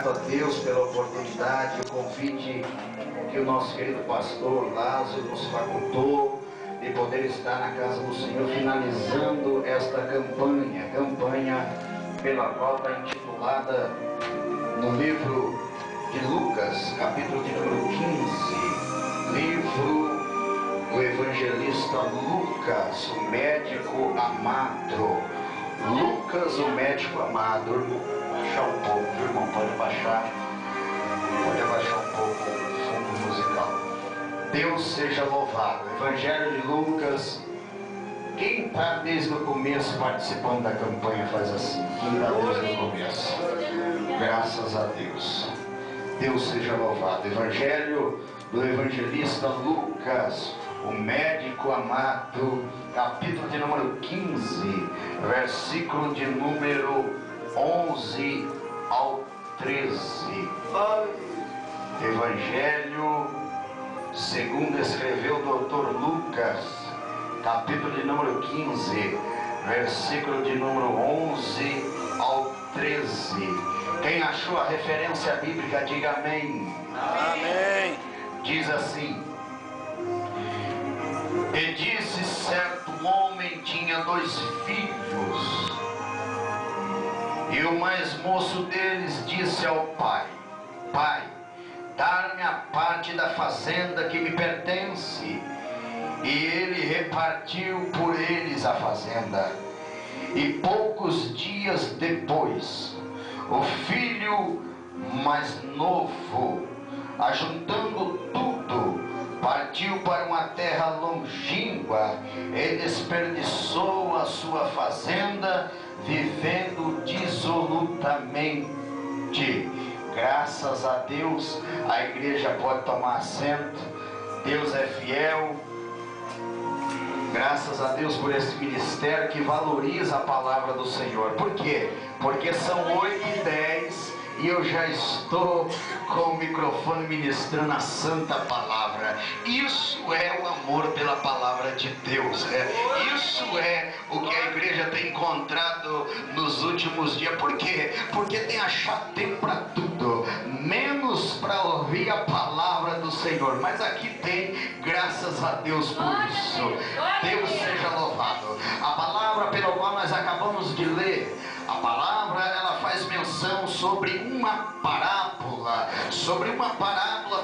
A Deus pela oportunidade, o convite que o nosso querido pastor Lázaro nos facultou de poder estar na casa do Senhor, finalizando esta campanha pela qual está intitulada no livro de Lucas, capítulo de número 15, livro do evangelista Lucas, o médico amado. Lucas, o médico amado. Baixar um pouco, irmão, pode abaixar um pouco o fundo musical. Deus seja louvado. Evangelho de Lucas. Quem está desde o começo participando da campanha faz assim. Quem está desde o começo? Graças a Deus. Deus seja louvado. Evangelho do evangelista Lucas, o médico amado, capítulo de número 15, versículo de número 11 ao 13. Evangelho segundo escreveu o doutor Lucas, capítulo de número 15, versículo de número 11 ao 13. Quem achou a referência bíblica, diga amém. Amém. Diz assim: e disse: certo homem tinha 2 filhos, e o mais moço deles disse ao pai: pai, dar-me a parte da fazenda que me pertence. E ele repartiu por eles a fazenda. E poucos dias depois, o filho mais novo, ajuntando tudo, partiu para uma terra longínqua e desperdiçou a sua fazenda, vivendo dissolutamente. Graças a Deus, a igreja pode tomar assento. Deus é fiel. Graças a Deus por esse ministério que valoriza a palavra do Senhor. Por quê? Porque são 8h10 e eu já estou com o microfone ministrando a santa palavra. Isso é o amor pela palavra de Deus. Isso é o que a igreja tem encontrado nos últimos dias. Por quê? Porque tem achado tempo para tudo, menos para ouvir a palavra do Senhor. Mas aqui tem, graças a Deus por isso. Deus seja louvado. A palavra pela qual nós acabamos de ler, a palavra, ela faz menção sobre uma parábola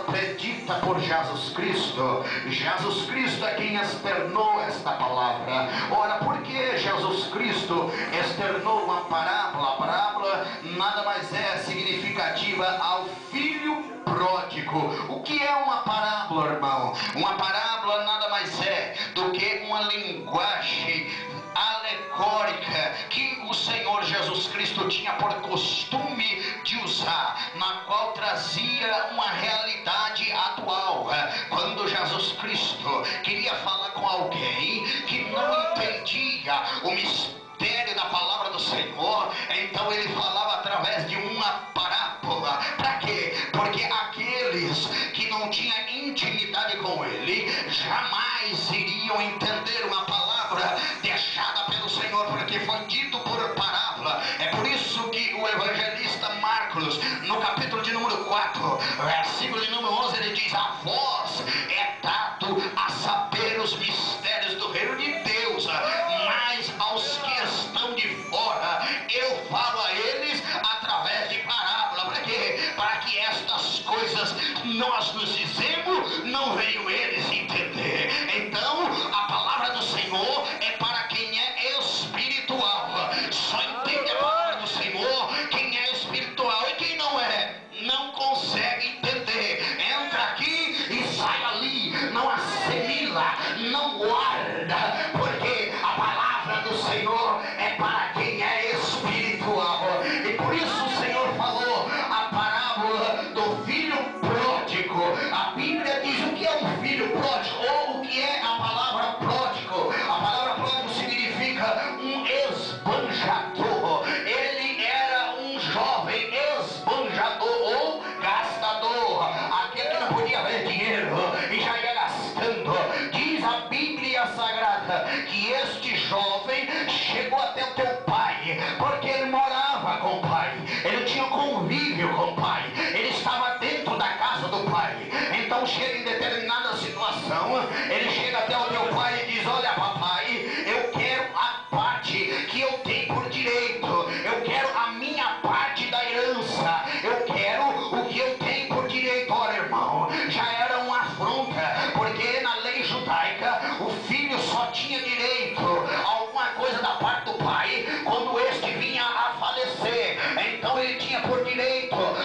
predita por Jesus Cristo. Jesus Cristo é quem externou esta palavra. Ora, por que Jesus Cristo externou uma parábola? A parábola nada mais é significativa ao filho pródigo. O que é uma parábola, irmão? Uma parábola nada mais é do que uma linguagem alegórica que o Senhor Jesus Cristo tinha por costume de usar, na qual trazia uma realidade atual. Quando Jesus Cristo queria falar com alguém que não entendia o mistério da palavra do Senhor, então ele falava através de uma parábola. Para quê? Porque aqueles que não tinham intimidade com ele jamais iriam entender uma palavra deixada pelo Senhor, porque foi dito por parábola. É por isso que o evangelista Marcos, no capítulo de número 4, versículo de número 11, ele diz: a vós é dado a saber os mistérios do reino de Deus, mas aos que estão de fora eu falo a eles através de parábola. Para quê? Para que estas coisas nós nos dizemos, não veio eles entender. Então a palavra do Senhor é para quem é espiritual. Só entende a palavra do Senhor quem é espiritual, e quem não é, não consegue entender. Entra aqui e sai ali, não assimila, não guarda, porque a palavra do Senhor é para quem é espiritual. E por isso o Senhor falou a parábola do filho pródigo. A Bíblia diz: o que é um filho pródigo?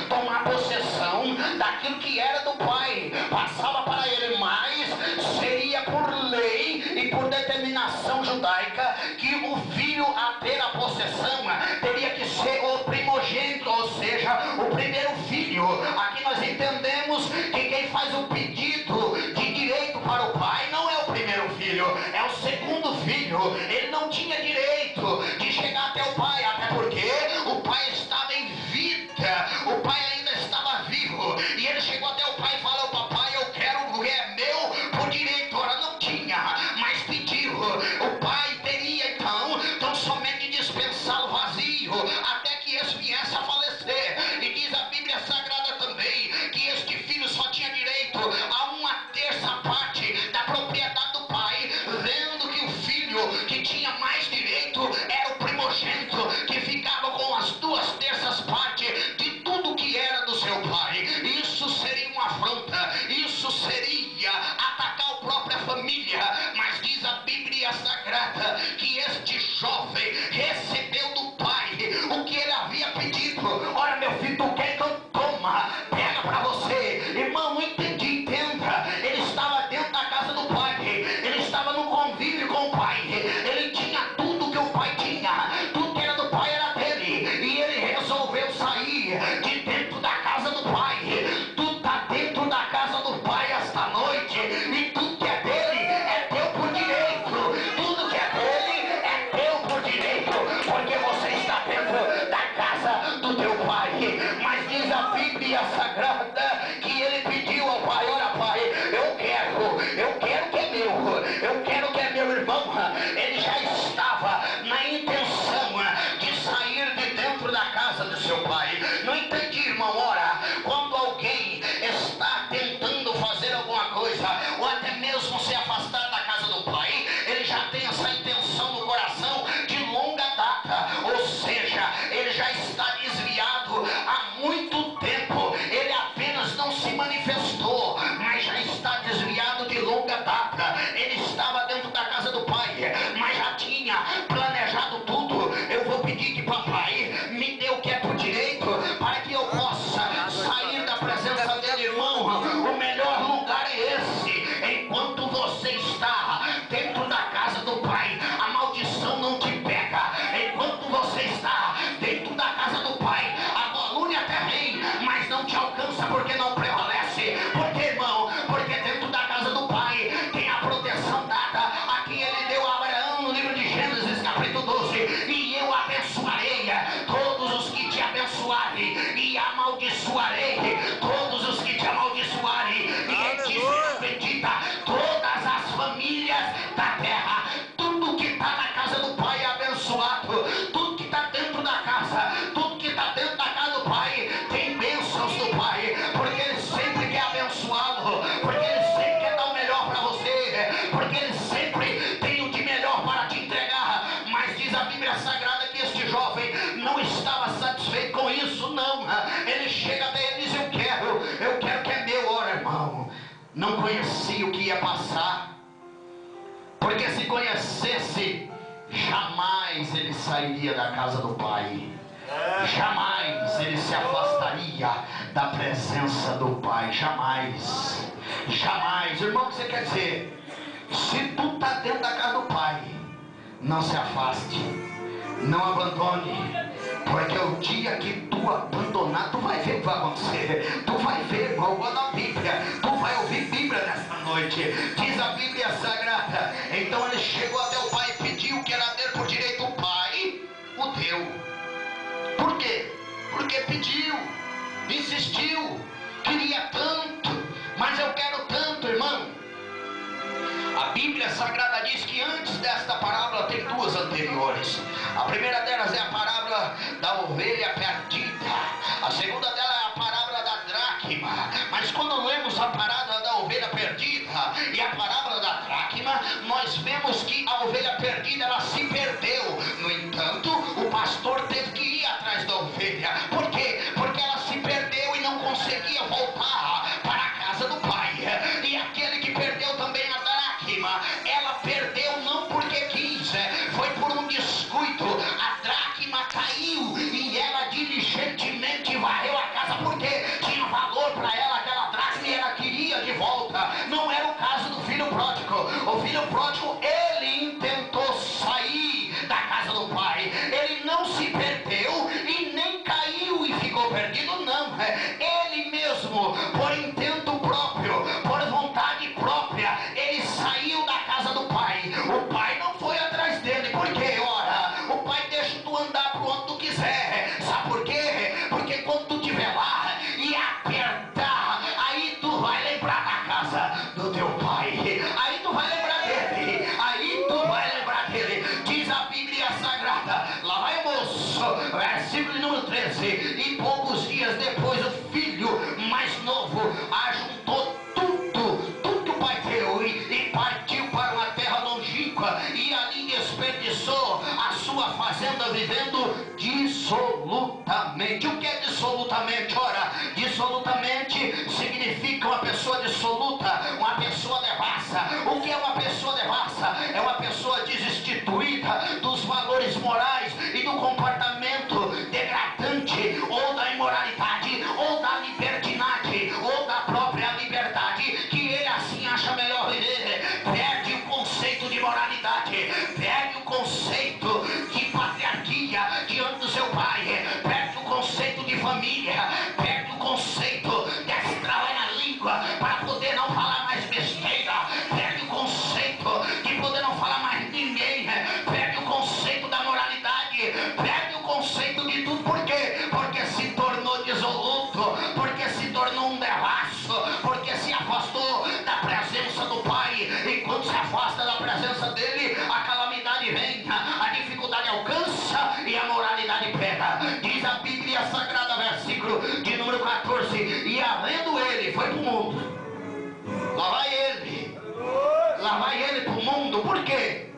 tomar possessão daquilo que era do pai, passava para ele, mas seria por lei e por determinação judaica que o filho a ter a possessão teria que ser o primogênito, ou seja, o primeiro filho. Aqui nós entendemos que quem faz o pedido de direito para o pai não é o primeiro filho, é o segundo filho. Ele não tinha direito de chegar até o pai, até porque o pai estava em vida, o pai ainda estava vivo, e ele chegou até o pai e falou: papai, eu quero o que é meu por direito. Ora, não tinha, mas pediu. O pai teria então tão somente dispensá-lo vazio até que esse viesse a falecer. E diz a Bíblia Sagrada também que este filho só tinha direito a 1/3 parte da propriedade do pai, vendo que o filho que tinha mais direito era o primogênito, que ficava com as 2/3 partes de tudo que era do seu pai. Isso seria uma afronta, isso seria atacar a própria família. Mas diz a Bíblia Sagrada que este jovem recebeu do pai o que ele havia pedido. Ora, meu filho, tu quer, então toma, pega para você. Irmão, não entendi, entenda. Ele estava dentro da casa do pai, ele estava no convívio com o pai, ele tinha tudo que o pai tinha, tudo que era do pai era dele, e ele resolveu sair de dentro da casa do pai. Tu está dentro da casa do pai esta noite, e tudo que é dele é teu por direito. Tudo que é dele é teu por direito, porque você está dentro da casa do teu pai. Mas diz a Bíblia Sagrada que ele pediu ao pai: olha, pai, eu quero que é meu, eu quero que é meu. Irmão, ele já estava na intenção de sair de dentro da casa do seu pai. Não entendi, irmão. Ora, quando alguém está tentando fazer alguma coisa, ou até mesmo se afastar da casa do pai, ele já tem essa intenção no coração de longa data, ou seja, ele já está desviado há muito tempo. Ele apenas não se manifestou, mas já está desviado de longa data. Ele estava dentro da casa do pai, mas já tinha planejado tudo. Eu vou pedir que papai me dê o que é por direito, para que eu possa sair da presença dele. Irmão, o melhor lugar é esse. Enquanto você está dentro da casa do pai, a maldição não te pega. Enquanto você está dentro da casa do pai, a calúnia até vem, mas não te alcança, porque não prevalece. Por quê, irmão? Porque dentro da casa do pai tem a proteção dada a quem ele deu a Abraão no livro de Gênesis capítulo 12: e eu abençoarei todos os que te abençoarem, e amaldiçoarei todos os que te amaldiçoarem, e em ti será bendita todas as famílias da terra. Tudo que está na casa do pai é abençoado. Tudo que está dentro da casa, tudo que está dentro da casa do pai tem bênçãos do pai, porque ele sempre quer abençoá-lo, porque ele sempre quer dar o melhor para você, porque ele sempre tem o de melhor para te entregar. Mas diz a Bíblia Sagrada que este jovem não estava satisfeito com isso, não. Ele chega até ele e diz: eu quero que é meu. Ora, irmão, não conhecia o que ia passar, porque se conhecesse, jamais ele sairia da casa do pai, jamais ele se afastaria da presença do pai, jamais, jamais. Irmão, o que você quer dizer? Se tu está dentro da casa do pai, não se afaste, não abandone, porque o dia que tu abandonar, tu vai ver o que vai acontecer. Tu vai ver, irmão, na Bíblia, tu vai ouvir Bíblia nesta noite. Diz a Bíblia Sagrada: então ele chegou até o pai e pediu o que era dele por direito. O pai o deu. Por quê? Porque pediu, insistiu, queria tanto. Mas eu quero tanto, irmão. A Bíblia Sagrada diz que antes desta parábola tem duas anteriores. A primeira delas é a parábola da ovelha perdida. A segunda dela é a parábola da dracma. Mas quando lemos a parábola da ovelha perdida e a parábola da dracma, nós vemos que a ovelha perdida, ela se perdeu. No entanto, o pastor teve que ir atrás da ovelha. Por quê? Porque ela se perdeu e não conseguia voltar para a casa do pai. E aquele que perdeu também a dracma, ela perdeu não porque quis, foi por um descuido. A dracma caiu e ela diligentemente varreu a casa Dissolutamente significa uma pessoa dissoluta, uma pessoa devassa. O que é uma pessoa devassa? É uma pessoa desinstituída dos valores morais e do comportamento degradante, ou da imoralidade, ou da libertinagem, ou da própria liberdade, que ele assim acha melhor viver. Perde o conceito de moralidade, perde o conceito de patriarquia diante do seu pai, perde o conceito de família, perde o conceito de se trabalhar na língua para poder não falar mais besteira, perde o conceito de poder não falar mais ninguém, perde o conceito da moralidade, perde o conceito de tudo. Por quê? Porque se tornou dissoluto, porque se tornou um devasso, porque se afastou da presença do Pai. E quando se afasta da presença dele, a calamidade vem, a dificuldade alcança e a moralidade pega. Diz a Bíblia Sagrada, versículo de número 14: e havendo ele, foi para o mundo. Lá vai ele para o mundo. Por quê?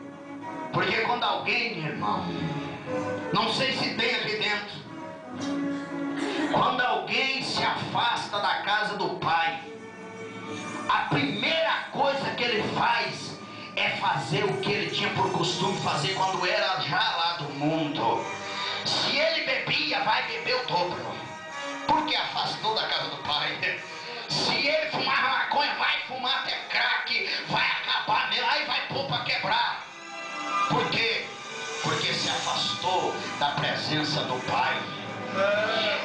Porque quando alguém, irmão, não sei se tem aqui dentro, quando alguém se afasta da casa do Pai, a primeira coisa que ele faz é fazer o que ele tinha por costume fazer quando era já lá do mundo. Se ele bebia, vai beber o dobro, porque afastou da casa do Pai. Se ele fumava maconha, vai fumar até crack, vai acabar mesmo, aí vai pôr para quebrar. Por quê? Porque se afastou da presença do Pai.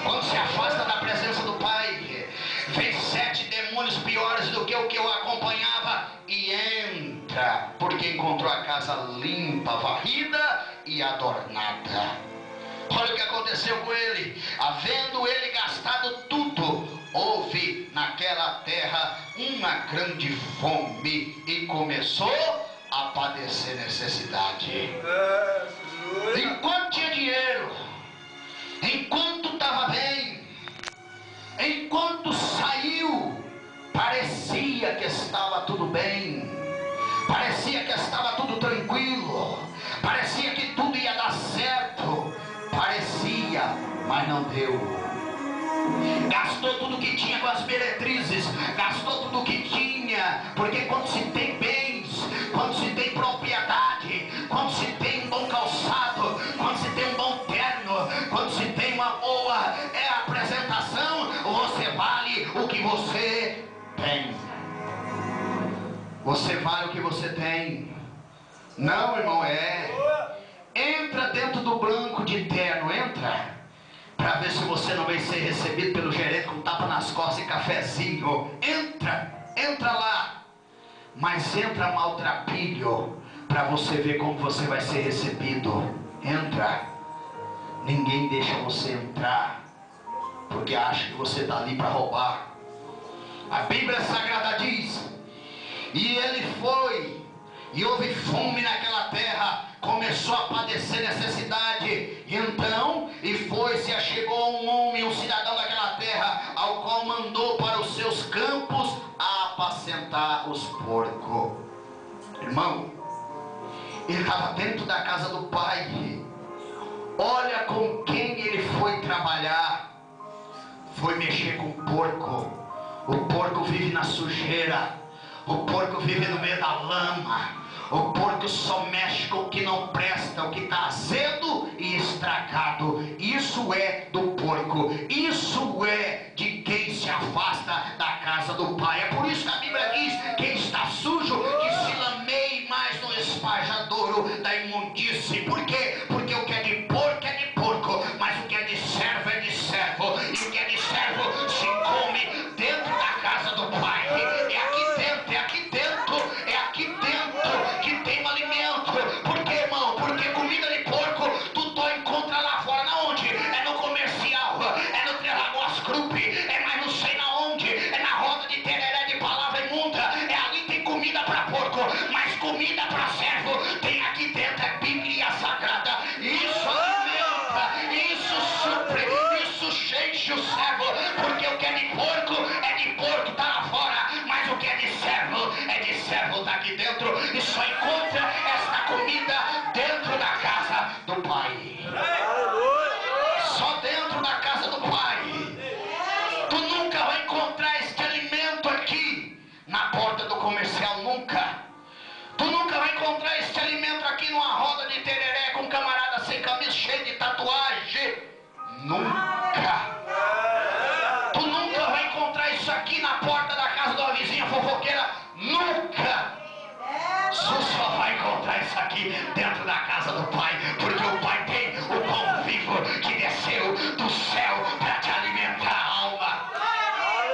Quando se afasta da presença do Pai, vem 7 demônios piores do que o que eu acompanhava e entra, porque encontrou a casa limpa, varrida e adornada. Olha o que aconteceu com ele. Havendo ele gastado tudo, houve naquela terra uma grande fome e começou a padecer necessidade. Enquanto tinha dinheiro, enquanto estava bem, enquanto saiu, parecia que estava tudo bem, parecia que estava tudo tranquilo, parecia que tudo ia dar certo, parecia, mas não deu. Gastou tudo que tinha com as meretrizes, gastou tudo que tinha, porque quando se tem bens, quando se tem propriedade, quando se tem um bom calçado, quando se tem um bom terno, quando se tem uma boa apresentação, você vale o que você tem. Você vale o que você tem. Não, irmão, entra dentro do banco de terno, entra, para ver se você não vai ser recebido pelo gerente com tapa nas costas e cafezinho. Entra lá, mas entra maltrapilho, para você ver como você vai ser recebido. Entra, ninguém deixa você entrar, porque acha que você está ali para roubar. A Bíblia Sagrada diz: e ele foi, e houve fome naquela terra, começou a padecer necessidade. Então, e foi-se, achegou um homem, um cidadão daquela terra, ao qual mandou para os seus campos apacentar os porcos. Irmão, ele estava dentro da casa do Pai. Olha com quem ele foi trabalhar. Foi mexer com o porco. O porco vive na sujeira, o porco vive no meio da lama, o porco só mexe com o que não presta, o que está azedo e estragado. Isso é do porco, isso é de quem se afasta da casa do Pai. É por isso que a Bíblia diz: quem está sujo, que se lameie mais no esparjadouro da imundície. Por quê? Porque o que é de porco, mas o que é de servo é de servo, e o que é de servo se come dentro da casa do Pai. É aqui dentro que tem o alimento. Por quê, irmão? Porque comida de porco tu só encontra lá fora. Na onde? É no comercial, é no Trelagoas Group, é mais não sei na onde. encontrar esse alimento aqui numa roda de tereré com um camarada sem camisa, cheio de tatuagem. Nunca. Tu nunca vai encontrar isso aqui na porta da casa de uma vizinha fofoqueira. Nunca. Tu só vai encontrar isso aqui dentro da casa do Pai, porque o Pai tem o pão vivo que desceu do céu para te alimentar a alma.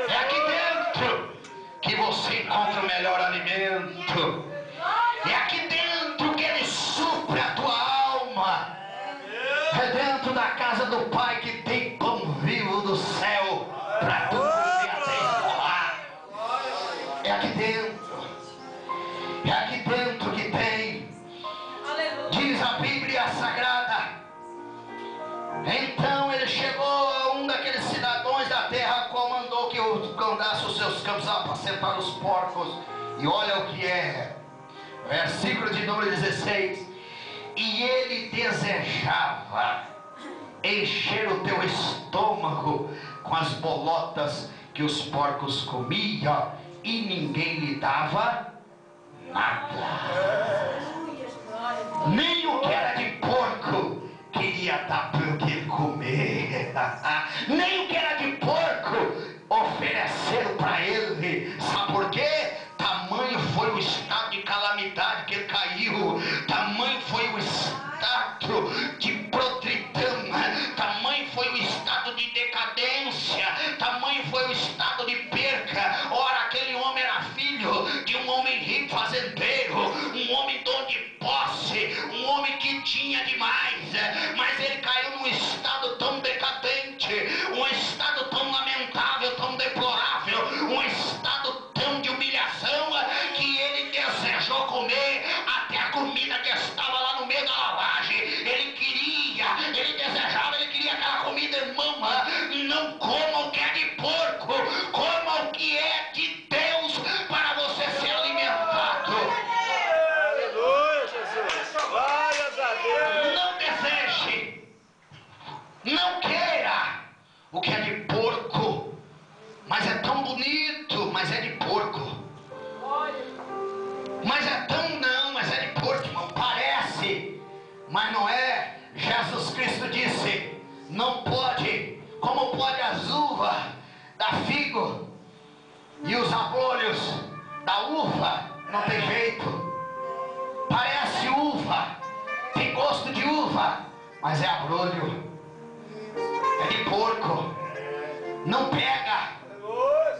É aqui dentro que você encontra o melhor alimento. É aqui dentro que Ele supre a tua alma. É dentro da casa do Pai que tem pão vivo do céu para tu comer até esmolar. É aqui dentro. É aqui dentro que tem. Diz a Bíblia Sagrada. Então ele chegou a um daqueles cidadãos da terra, qual mandou que andasse os seus campos a apacentar os porcos. E olha o que é. Versículo de número 16. E ele desejava encher o teu estômago com as bolotas que os porcos comiam, e ninguém lhe dava nada. Nem o que era de porco queria dar para ele comer. Nem o que era de porco ofereceram para ele. Sabe por quê? Tamanho foi o estado de calamidade que ele caiu. Tamanho foi o estado de podridão. Tamanho foi o estado de decadência. Tamanho foi o estado de perca. Ora, aquele homem era filho de um homem rico fazendeiro, um homem dono de posse, um homem que tinha demais, mas ele caiu num estado tão decadente, um estado tão lamentável, tão deplorável, um estado tão de humilhação, que ele desejou comer até a comida que estava lá no meio da lavagem. Ele desejava, ele queria aquela comida, irmão. Não coma o que é de porco, coma o que é de Deus para você ser alimentado. Aleluia, Jesus. Glórias a Deus. Não deseje, não queira o que é de porco, mas é tão bonito, mas é de porco. Mas é tão não, mas é de porco, irmão. Parece, mas não é. Jesus Cristo disse: não pode, como pode as uvas da figo e os abrolhos da uva, não tem jeito. Parece uva, tem gosto de uva, mas é abrolho, é de porco. Não pega,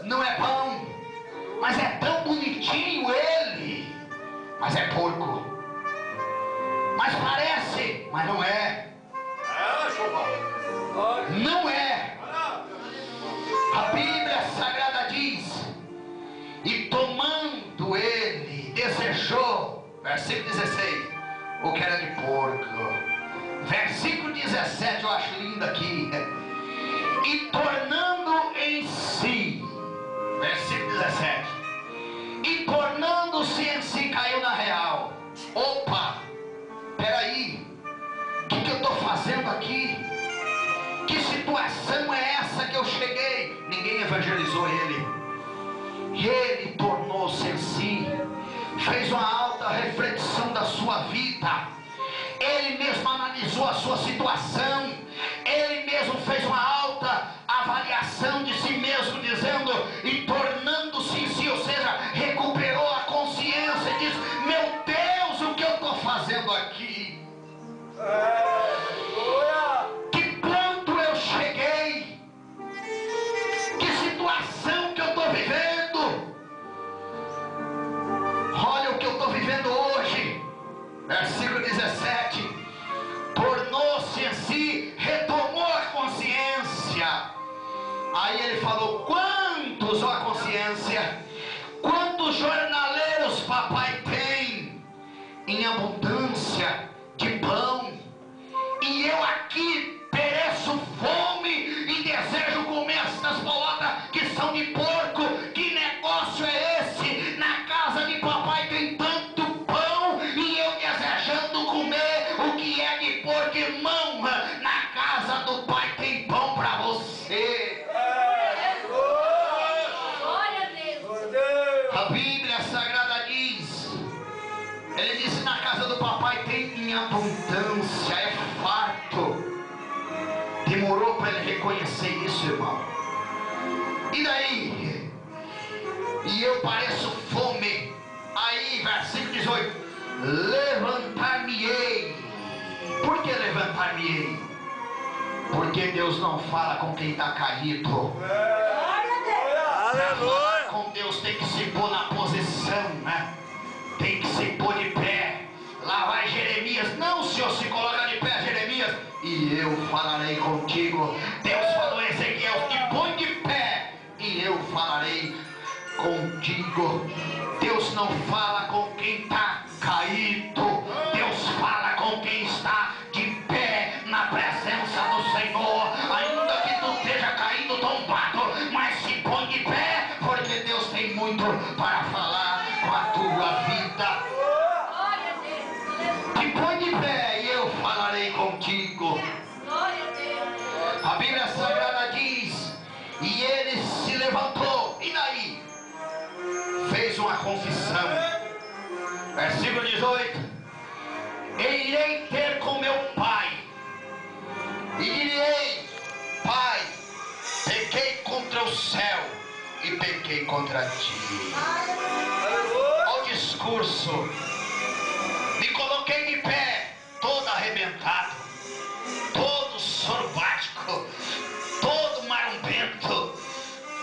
não é pão, mas é tão bonitinho ele, mas é porco. Mas parece, mas não é. Não é. A Bíblia Sagrada diz: e tomando ele, desejou, versículo 16, o que era de porco. Versículo 17, eu acho lindo aqui. E tornando em si, versículo 17, e tornando-se em si, caiu na real. Opa, peraí, o que eu estou fazendo aqui? Que situação é essa que eu cheguei? Ninguém evangelizou ele. Ele tornou-se em si, fez uma alta reflexão da sua vida. Ele mesmo analisou a sua situação. Ele mesmo fez uma alta avaliação de si mesmo, dizendo, e tornando-se em si, ou seja, recuperou a consciência e diz: meu Deus, o que eu estou fazendo aqui? Que ponto eu cheguei? Que situação que eu estou vivendo? Olha o que eu estou vivendo hoje. Versículo 17: tornou-se em si, retomou a consciência. Aí ele falou: quantos, ó consciência, quantos jornaleiros papai tem em abundância de pão, e eu aqui pereço fome e desejo comer estas bolotas que são de porco. Que negócio é esse? Na casa de papai tem tanto pão e eu desejando comer o que é de porco. Irmão, na casa do pai tem pão para você. A Bíblia Sagrada diz, ele disse: na para ele reconhecer isso, irmão. E daí? E eu pareço fome. Aí, versículo 18: levantar-me-ei. Por que levantar-me-ei? Porque Deus não fala com quem está caído. Para falar com Deus tem que se pôr na posição, né? Tem que se pôr de pé. Lá vai Jeremias: não, Senhor, se coloca de pé, Jeremias, e eu falarei contigo. Deus falou a Ezequiel: te põe de pé e eu falarei contigo. Deus não fala com quem está caído. Deus fala com quem está de pé na presença do Senhor. Ainda que tu esteja caído, tombado, mas se põe de pé, porque Deus tem muito para falar com a tua vida. Te põe de pé e eu falarei contigo. A Bíblia Sagrada diz: e ele se levantou. E daí? Fez uma confissão. Versículo 18: irei ter com meu pai e direi: Pai, pequei contra o céu e pequei contra ti. Olha o discurso. Me coloquei de pé, todo arrebentado, todo sorbático, todo marumbento,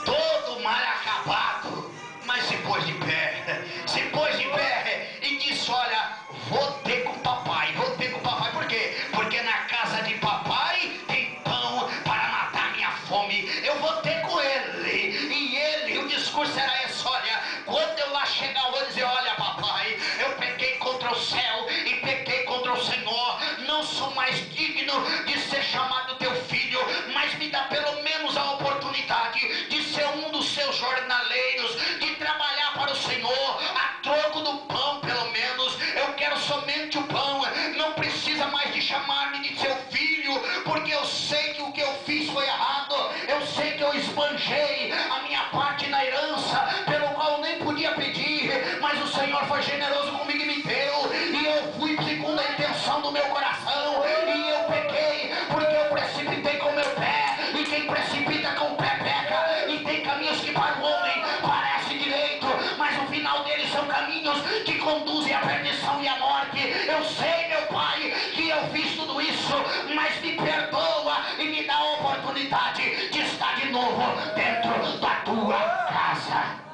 todo mal acabado, mas se pôs de pé. Se pôs de pé e disse: olha, vou ter com papai, vou ter com papai. Por quê? Porque na casa de papai tem pão para matar minha fome. Eu vou ter com ele. E ele, o discurso era esse: olha, quando eu lá chegar, eu vou dizer: olha, papai, eu pequei contra o céu e pequei contra o Senhor. Não sou mais digno de ser chamado teu filho, mas me dá pelo menos a oportunidade de ser um dos seus jornaleiros, de trabalhar para o Senhor a troco do pão. Pelo menos eu quero somente o pão. Não precisa mais de chamar-me de seu filho, porque eu sei que o que eu fiz foi errado. Eu sei que eu esbanjei a minha parte na herança, pelo qual eu nem podia pedir, mas o Senhor foi generoso comigo e me deu, e eu fui segundo a intenção do meu coração, e eu pequei porque eu precipitei com o meu pé, e quem precipita com o pé peca. E tem caminhos que para o homem parece direito, mas o final deles são caminhos que conduzem à perdição e à morte. Eu sei, meu Pai, que eu fiz tudo isso, mas me perdoa e me dá a oportunidade de estar de novo dentro da tua casa.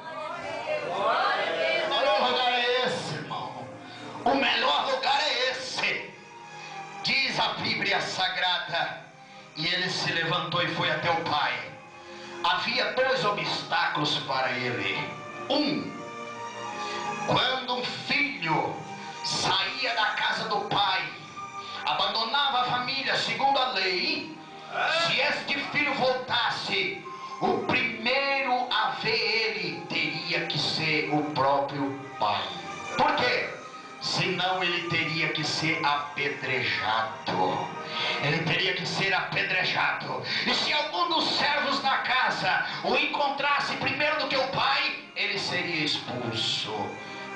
O melhor lugar é esse, irmão. O melhor lugar é esse. Diz a Bíblia Sagrada: e ele se levantou e foi até o pai. Havia dois obstáculos para ele. Quando um filho saía da casa do pai, abandonava a família segundo a lei, se este filho voltasse, o primeiro a ver ele teria que ser o próprio pai. Por quê? Senão ele teria que ser apedrejado. Ele teria que ser apedrejado. E se algum dos servos da casa o encontrasse primeiro do que o pai, ele seria expulso.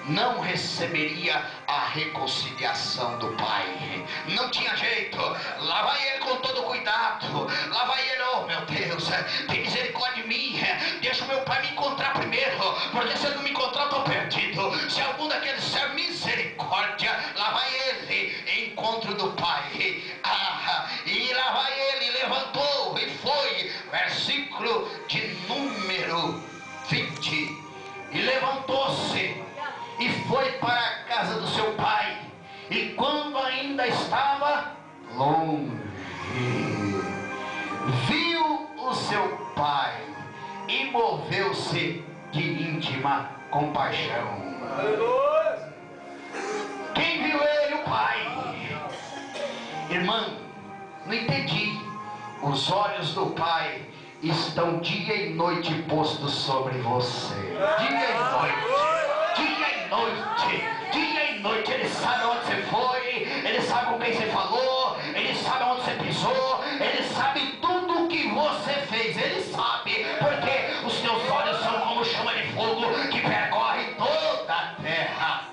Não receberia a reconciliação do pai. Não tinha jeito. Lá vai ele com todo cuidado. Lá vai ele: oh meu Deus, tem misericórdia de mim. Deixa o meu pai me encontrar primeiro, porque se ele não me encontrar, eu estou perdido. Se algum daqueles serve misericórdia, lá vai ele, encontro do pai. E lá vai ele, levantou e foi. Versículo de número 20. E levantou-se e foi para a casa do seu pai, e quando ainda estava longe, viu o seu pai e moveu-se de íntima compaixão. Quem viu ele? O pai. Irmão, não entendi. Os olhos do pai estão dia e noite postos sobre você. Dia e noite. Dia e noite. Dia e noite. Ele sabe onde você foi. Ele sabe com quem você falou. Ele sabe onde você pisou. Ele sabe tudo o que você fez. Ele sabe. Porque os teus olhos são como chama de fogo que percorre toda a terra.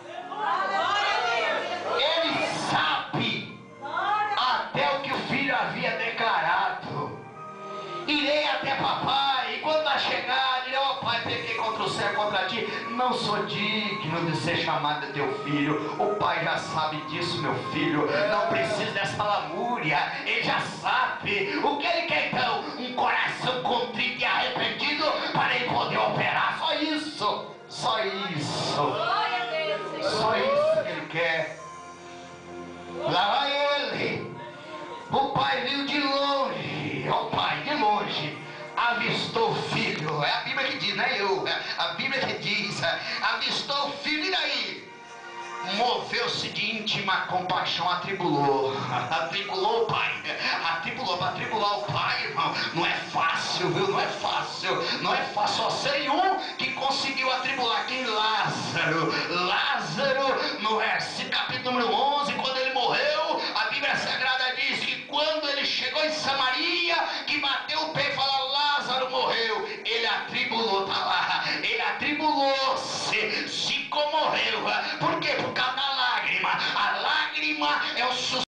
Ele sabe até o que o filho havia declarado. pequei contra o céu e contra ti, não sou digno de ser chamado de teu filho. O pai já sabe disso, meu filho, não precisa dessa lamúria, ele já sabe. O que ele quer então? Um coração contrito e arrependido para ele poder operar, só isso, só isso, só isso que ele quer. Lá vai ele. O pai viu de longe, o pai de longe avistou o filho. É a Bíblia que diz, não é eu, a Bíblia que diz, avistou o filho, e daí? Moveu-se de íntima compaixão, atribulou o pai, para atribular o pai, irmão, não é fácil, viu? Não é fácil, só sei um que conseguiu atribular, quem? Lázaro, no versículo capítulo número 11, quando